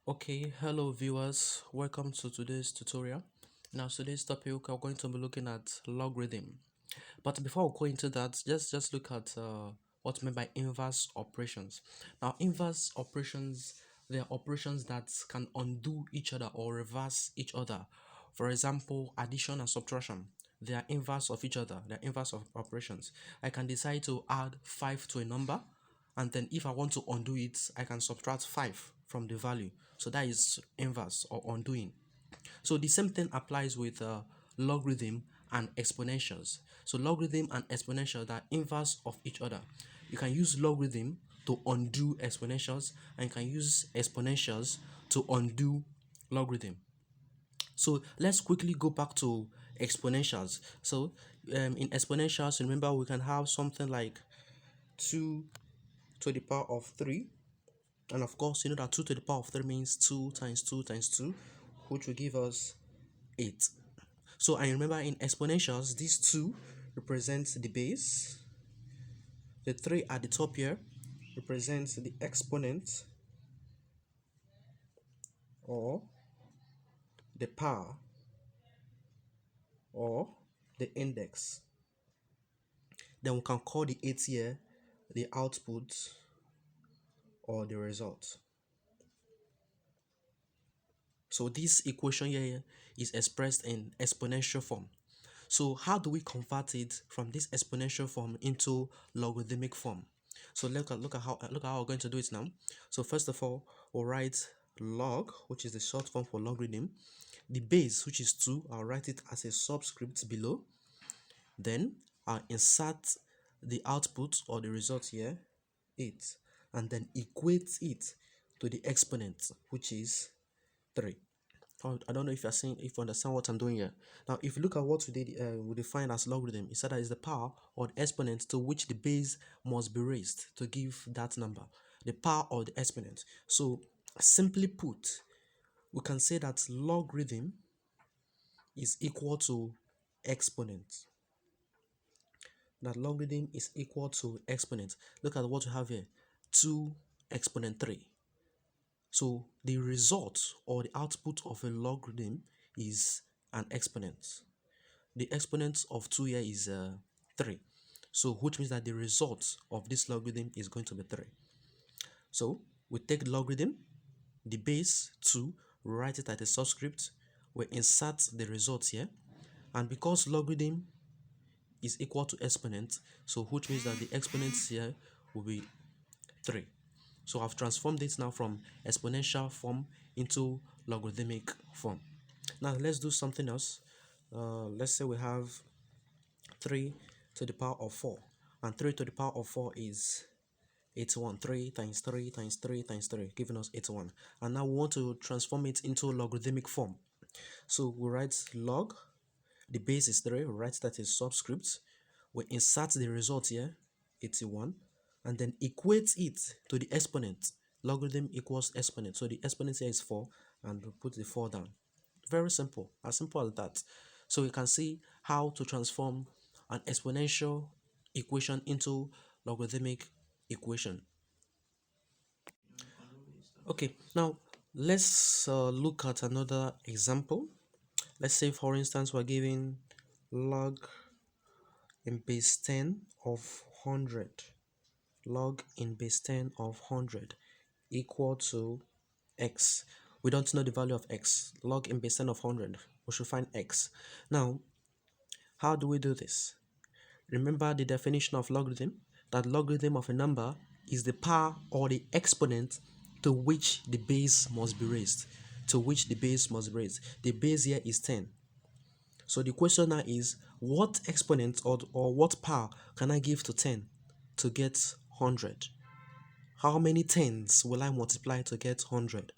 Okay, hello viewers, welcome to today's tutorial. Now today's topic we're going to be looking at logarithm. But before we go into that, just look at what's meant by inverse operations. Now inverse operations, they are operations that can undo each other or reverse each other. For example, addition and subtraction, they are inverse of each other, they are inverse of operations. I can decide to add 5 to a number, and then if I want to undo it, I can subtract 5 from the value. So that is inverse or undoing. So the same thing applies with logarithm and exponentials. So logarithm and exponentials are inverse of each other. You can use logarithm to undo exponentials, and you can use exponentials to undo logarithm. So let's quickly go back to exponentials. So in exponentials, remember we can have something like 2 to the power of 3. And of course, you know that 2 to the power of 3 means 2 times 2 times 2, which will give us 8. So I remember in exponentials, these 2 represents the base. The 3 at the top here represents the exponent or the power or the index. Then we can call the 8 here the output or the result. So this equation here is expressed in exponential form. So how do we convert it from this exponential form into logarithmic form? So look at how we're going to do it now. So first of all, we'll write log, which is the short form for logarithm. The base, which is 2, I'll write it as a subscript below. Then I'll insert the output or the result here, 8, and then equate it to the exponent, which is 3. I don't know if you're saying, if you understand what I'm doing here. Now, if you look at what we define as logarithm, it said that is the power or the exponent to which the base must be raised to give that number. The power or the exponent. So, simply put, we can say that logarithm is equal to exponent. That logarithm is equal to exponent. Look at what we have here. 2 exponent 3. So the result or the output of a logarithm is an exponent. The exponent of 2 here is 3. So which means that the result of this logarithm is going to be 3. So we take logarithm, the base 2, write it as a subscript, we insert the result here, and because logarithm is equal to exponent, so which means that the exponent here will be 3. So I've transformed it now from exponential form into logarithmic form. Now let's do something else. Let's say we have 3 to the power of 4, and 3 to the power of 4 is 81. 3 times 3 times 3 times 3, giving us 81. And now we want to transform it into logarithmic form. So we write log, the base is 3, we write that as subscript, we insert the result here, 81, and then equate it to the exponent. Logarithm equals exponent, so the exponent here is 4, and we put the 4 down. Very simple, as simple as that. So you can see how to transform an exponential equation into logarithmic equation. Okay, now let's look at another example. Let's say, for instance, we're given log in base 10 of 100. Log in base 10 of 100 equal to x. We don't know the value of x. Log in base 10 of 100. We should find x. Now, how do we do this? Remember the definition of logarithm? That logarithm of a number is the power or the exponent to which the base must be raised. To which the base must be raised. The base here is 10. So the question now is, what exponent or what power can I give to 10 to get 100? How many 10s will I multiply to get 100?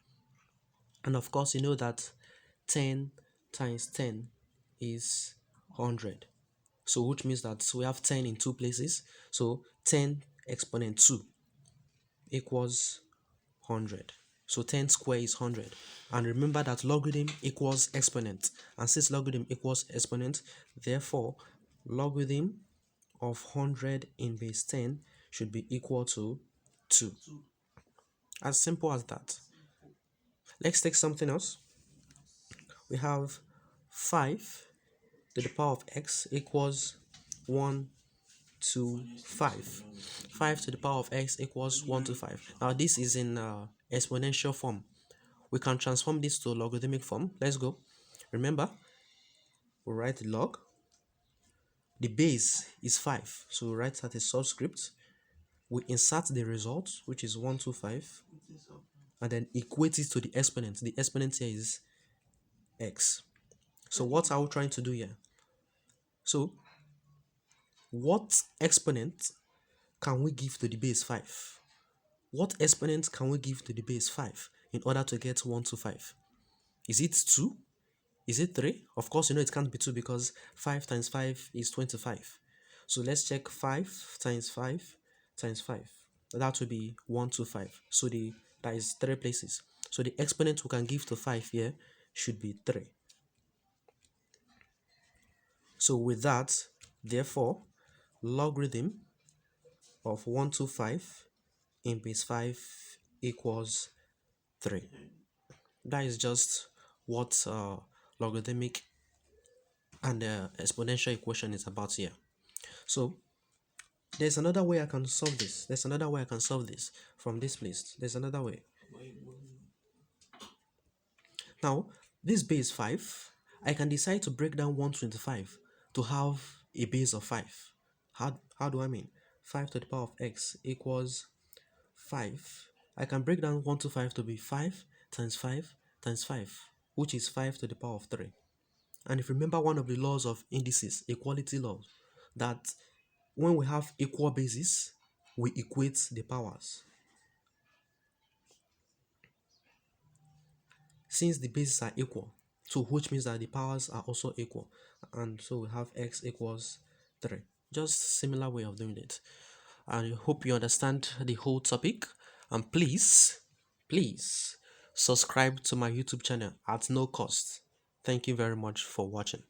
And of course, you know that 10 times 10 is 100. So which means that we have 10 in two places. So 10 exponent 2 equals 100. So 10 square is 100. And remember that logarithm equals exponent. And since logarithm equals exponent, therefore logarithm of 100 in base 10 should be equal to 2. As simple as that. Let's take something else. We have 5 to the power of x equals 1 to 5. 5 to the power of x equals 1 to 5. Now this is in exponential form. We can transform this to logarithmic form. Let's go. Remember, we write log. The base is 5, so we write that a subscript. We insert the result, which is 125, and then equate it to the exponent. The exponent here is x. So what are we trying to do here? So what exponent can we give to the base 5? What exponent can we give to the base 5 in order to get 1 to 5? Is it 2? Is it 3? Of course, you know it can't be 2 because 5 times 5 is 25. So let's check 5 times 5 times 5. That would be 1 to 5. So that is 3 places. So the exponent we can give to 5 here should be 3. So with that, therefore, logarithm of 1 to 5 in base 5 equals 3. That is just what logarithmic and exponential equation is about here. So there's another way I can solve this. There's another way I can solve this from this place. There's another way. Now, this base 5, I can decide to break down 125 to have a base of 5. How do I mean? 5 to the power of x equals 5. I can break down 125 to be 5 times 5 times 5, which is 5 to the power of 3. And if you remember one of the laws of indices, equality laws, that when we have equal bases, we equate the powers. Since the bases are equal, so which means that the powers are also equal, and so we have x equals 3. Just similar way of doing it. I hope you understand the whole topic, and please subscribe to my YouTube channel at no cost. Thank you very much for watching.